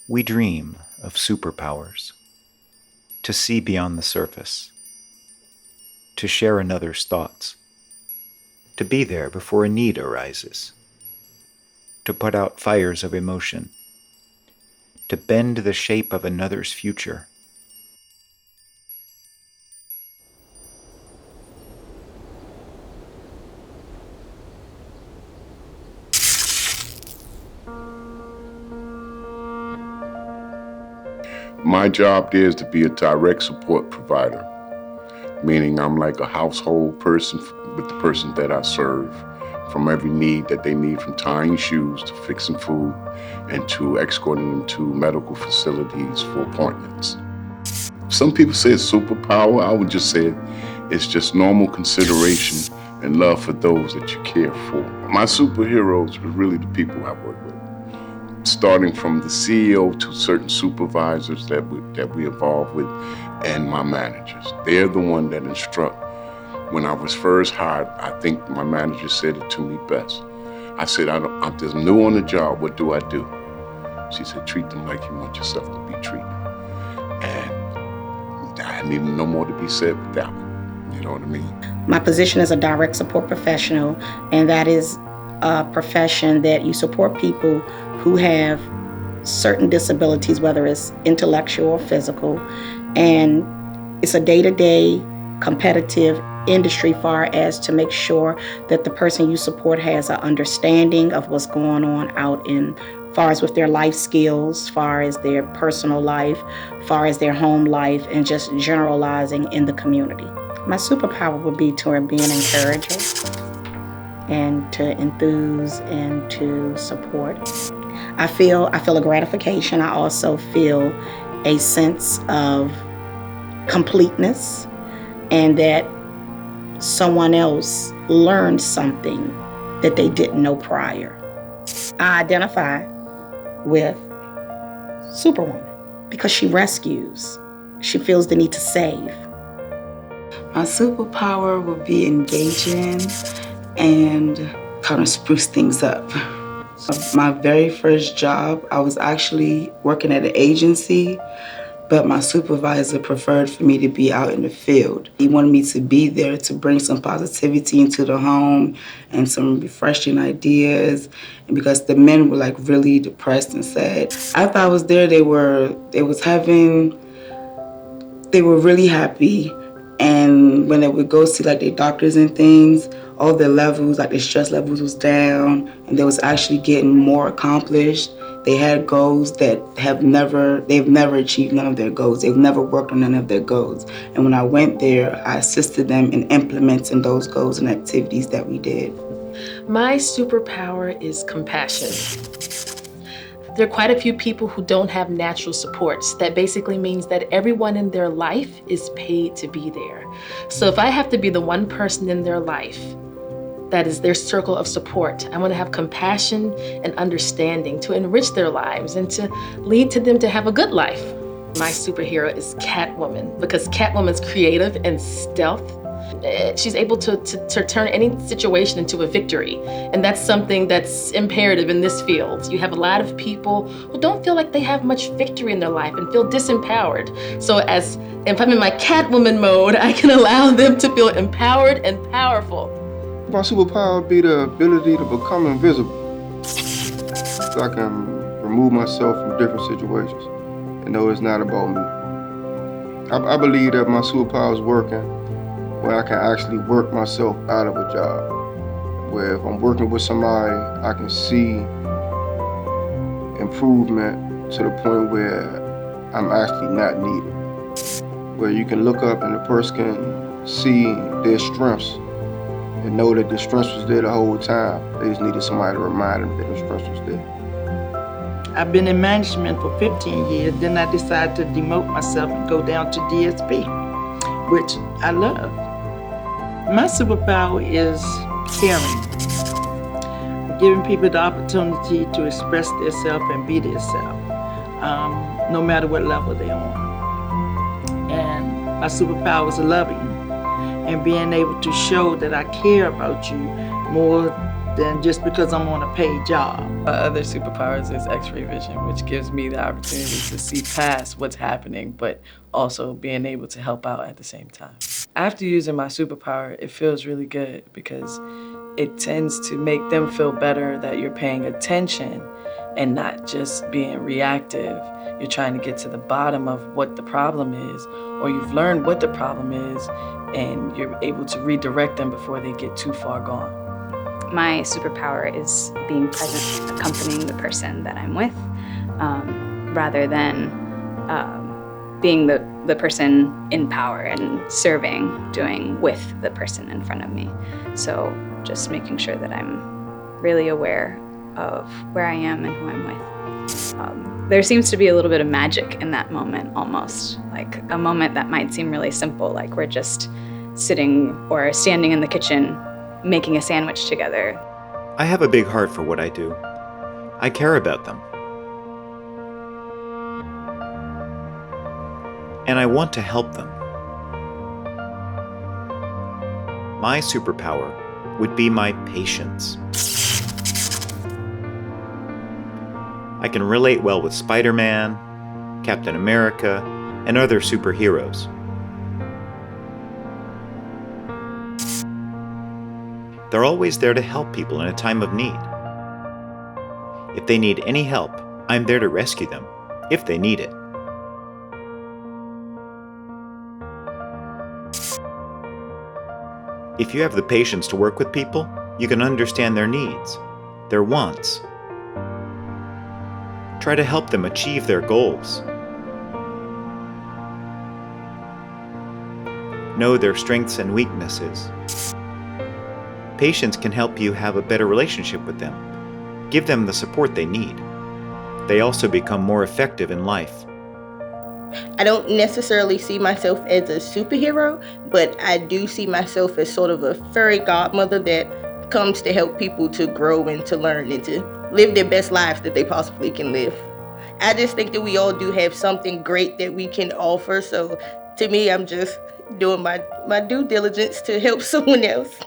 We dream of superpowers, to see beyond the surface, to share another's thoughts, to be there before a need arises, to put out fires of emotion, to bend the shape of another's future. My job there is to be a direct support provider, meaning I'm like a household person with the person that I serve, from every need that they need, from tying shoes to fixing food and to escorting them to medical facilities for appointments. Some people say it's superpower. I would just say it's just normal consideration and love for those that you care for. My superheroes are really the people I work with, starting from the CEO to certain supervisors that we involve with, and my managers. They're the one that instruct. When I was first hired, I think my manager said it to me best. I said, I'm just new on the job, what do I do? She said, treat them like you want yourself to be treated. And I need no more to be said with that one, you know what I mean? My position is a direct support professional, and that is a profession that you support people who have certain disabilities, whether it's intellectual or physical, and it's a day-to-day competitive industry far as to make sure that the person you support has an understanding of what's going on out in far as with their life skills, far as their personal life, far as their home life, and just generalizing in the community. My superpower would be to be an encourager and to enthuse and to support. I feel a gratification. I also feel a sense of completeness, and that someone else learned something that they didn't know prior. I identify with Superwoman because she rescues. She feels the need to save. My superpower would be engaging and kind of spruce things up. My very first job, I was actually working at an agency, but my supervisor preferred for me to be out in the field. He wanted me to be there to bring some positivity into the home and some refreshing ideas, and because the men were like really depressed and sad. After I was there, they were really happy. And when they would go see like their doctors and things, all their levels, like their stress levels was down, and they was actually getting more accomplished. They had goals that they've never achieved none of their goals. They've never worked on none of their goals. And when I went there, I assisted them in implementing those goals and activities that we did. My superpower is compassion. There are quite a few people who don't have natural supports. That basically means that everyone in their life is paid to be there. So if I have to be the one person in their life that is their circle of support, I want to have compassion and understanding to enrich their lives and to lead to them to have a good life. My superhero is Catwoman, because Catwoman's creative and stealth. She's able to turn any situation into a victory. And that's something that's imperative in this field. You have a lot of people who don't feel like they have much victory in their life and feel disempowered. So if I'm in my Catwoman mode, I can allow them to feel empowered and powerful. My superpower would be the ability to become invisible. So I can remove myself from different situations and know it's not about me. I believe that my superpower is working where I can actually work myself out of a job. Where if I'm working with somebody, I can see improvement to the point where I'm actually not needed. Where you can look up and the person can see their strengths and know that the strengths was there the whole time. They just needed somebody to remind them that the strengths was there. I've been in management for 15 years. Then I decided to demote myself and go down to DSP, which I love. My superpower is caring, giving people the opportunity to express themselves and be themselves, no matter what level they're on. And my superpower is loving and being able to show that I care about you more than just because I'm on a paid job. My other superpowers is X-ray vision, which gives me the opportunity to see past what's happening, but also being able to help out at the same time. After using my superpower, it feels really good because it tends to make them feel better that you're paying attention and not just being reactive. You're trying to get to the bottom of what the problem is, or you've learned what the problem is, and you're able to redirect them before they get too far gone. My superpower is being present, accompanying the person that I'm with, rather than being the person in power and serving, doing with the person in front of me. So just making sure that I'm really aware of where I am and who I'm with. There seems to be a little bit of magic in that moment, almost, like a moment that might seem really simple, like we're just sitting or standing in the kitchen making a sandwich together. I have a big heart for what I do. I care about them. And I want to help them. My superpower would be my patience. I can relate well with Spider-Man, Captain America, and other superheroes. They're always there to help people in a time of need. If they need any help, I'm there to rescue them, if they need it. If you have the patience to work with people, you can understand their needs, their wants. Try to help them achieve their goals. Know their strengths and weaknesses. Patience can help you have a better relationship with them. Give them the support they need. They also become more effective in life. I don't necessarily see myself as a superhero, but I do see myself as sort of a fairy godmother that comes to help people to grow and to learn and to live their best lives that they possibly can live. I just think that we all do have something great that we can offer, so to me, I'm just doing my due diligence to help someone else.